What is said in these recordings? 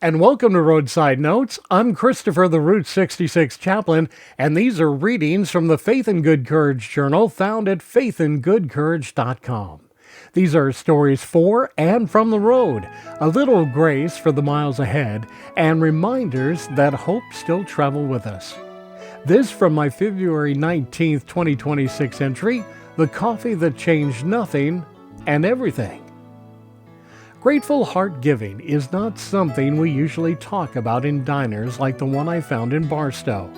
And welcome to Roadside Notes. I'm Christopher, the Route 66 Chaplain, and these are readings from the Faith and Good Courage Journal found at faithandgoodcourage.com. These are stories for and from the road, a little grace for the miles ahead, and reminders that hope still travel with us. This from my February 19th, 2026 entry, The Coffee That Changed Nothing and Everything. Grateful heart giving is not something we usually talk about in diners like the one I found in Barstow.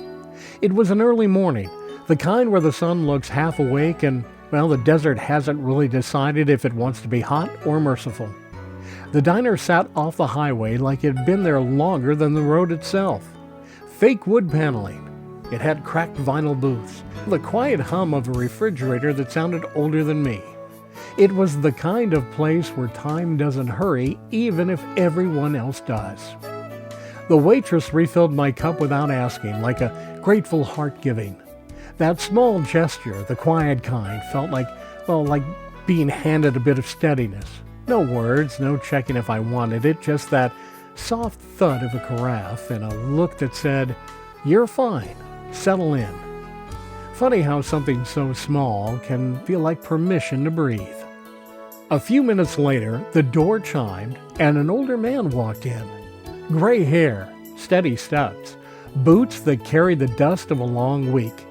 It was an early morning, the kind where the sun looks half awake and, well, the desert hasn't really decided if it wants to be hot or merciful. The diner sat off the highway like it had been there longer than the road itself. Fake wood paneling. It had cracked vinyl booths, the quiet hum of a refrigerator that sounded older than me. It was the kind of place where time doesn't hurry, even if everyone else does. The waitress refilled my cup without asking, like a grateful heart giving. That small gesture, the quiet kind, felt like being handed a bit of steadiness. No words, no checking if I wanted it, just that soft thud of a carafe and a look that said, "You're fine, settle in." Funny how something so small can feel like permission to breathe. A few minutes later, the door chimed and an older man walked in. Gray hair, steady steps, boots that carried the dust of a long week.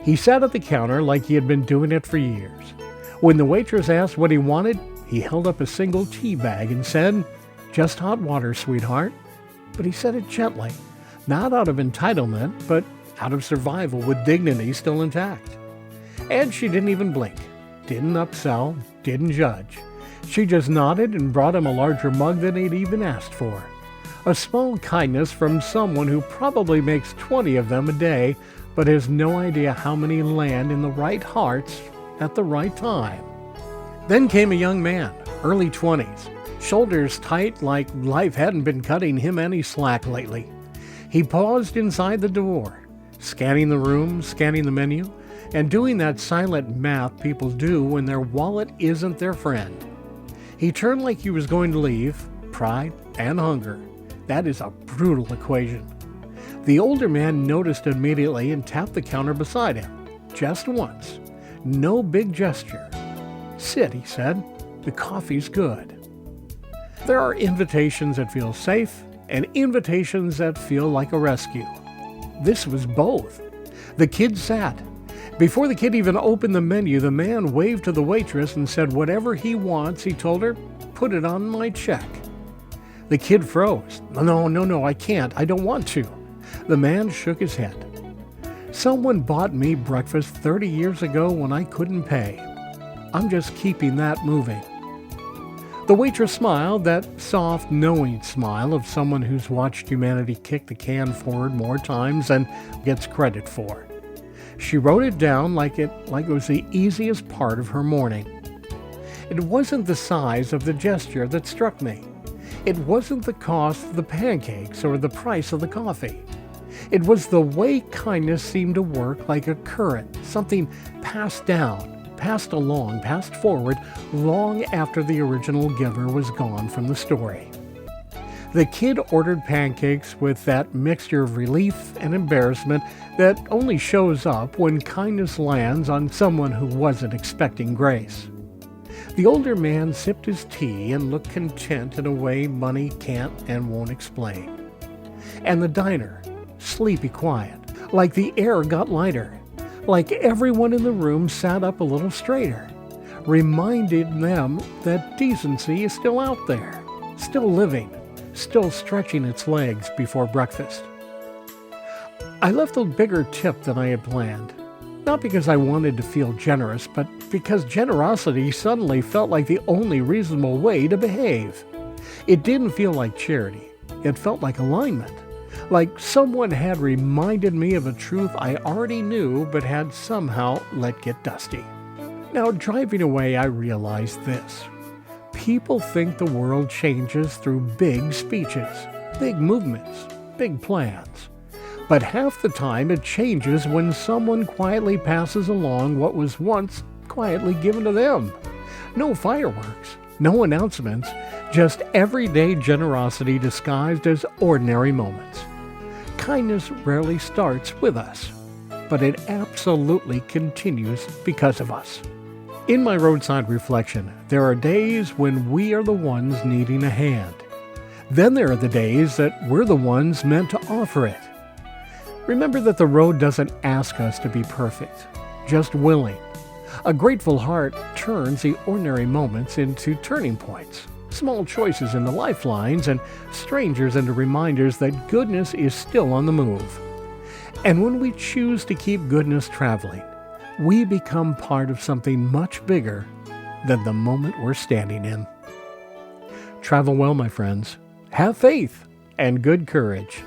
He sat at the counter like he had been doing it for years. When the waitress asked what he wanted, he held up a single tea bag and said, "Just hot water, sweetheart." But he said it gently, not out of entitlement, but out of survival with dignity still intact. And she didn't even blink, didn't upsell, didn't judge. She just nodded and brought him a larger mug than he'd even asked for. A small kindness from someone who probably makes 20 of them a day, but has no idea how many land in the right hearts at the right time. Then came a young man, early 20s, shoulders tight like life hadn't been cutting him any slack lately. He paused inside the door, scanning the room, scanning the menu, and doing that silent math people do when their wallet isn't their friend. He turned like he was going to leave, pride and hunger. That is a brutal equation. The older man noticed immediately and tapped the counter beside him, just once. No big gesture. "Sit," he said. "The coffee's good." There are invitations that feel safe and invitations that feel like a rescue. This was both. The kid sat. Before the kid even opened the menu, the man waved to the waitress and said whatever he wants, he told her, "Put it on my check." The kid froze. No, I can't. I don't want to." The man shook his head. "Someone bought me breakfast 30 years ago when I couldn't pay. I'm just keeping that moving." The waitress smiled, that soft, knowing smile of someone who's watched humanity kick the can forward more times than gets credit for. She wrote it down like it was the easiest part of her morning. It wasn't the size of the gesture that struck me. It wasn't the cost of the pancakes or the price of the coffee. It was the way kindness seemed to work like a current, something passed down, passed along, passed forward, long after the original giver was gone from the story. The kid ordered pancakes with that mixture of relief and embarrassment that only shows up when kindness lands on someone who wasn't expecting grace. The older man sipped his tea and looked content in a way money can't and won't explain. And the diner, sleepy quiet, like the air got lighter, like everyone in the room sat up a little straighter, reminded them that decency is still out there, still living, still stretching its legs before breakfast. I left a bigger tip than I had planned, not because I wanted to feel generous, but because generosity suddenly felt like the only reasonable way to behave. It didn't feel like charity. It felt like alignment, like someone had reminded me of a truth I already knew but had somehow let get dusty. Now, driving away, I realized this. People think the world changes through big speeches, big movements, big plans. But half the time it changes when someone quietly passes along what was once quietly given to them. No fireworks, no announcements, Just everyday generosity disguised as ordinary moments. Kindness rarely starts with us, but it absolutely continues because of us. In my roadside reflection, there are days when we are the ones needing a hand. Then there are the days that we're the ones meant to offer it. Remember that the road doesn't ask us to be perfect, just willing. A grateful heart turns the ordinary moments into turning points, small choices into lifelines, and strangers into reminders that goodness is still on the move. And when we choose to keep goodness traveling, we become part of something much bigger than the moment we're standing in. Travel well, my friends. Have faith and good courage.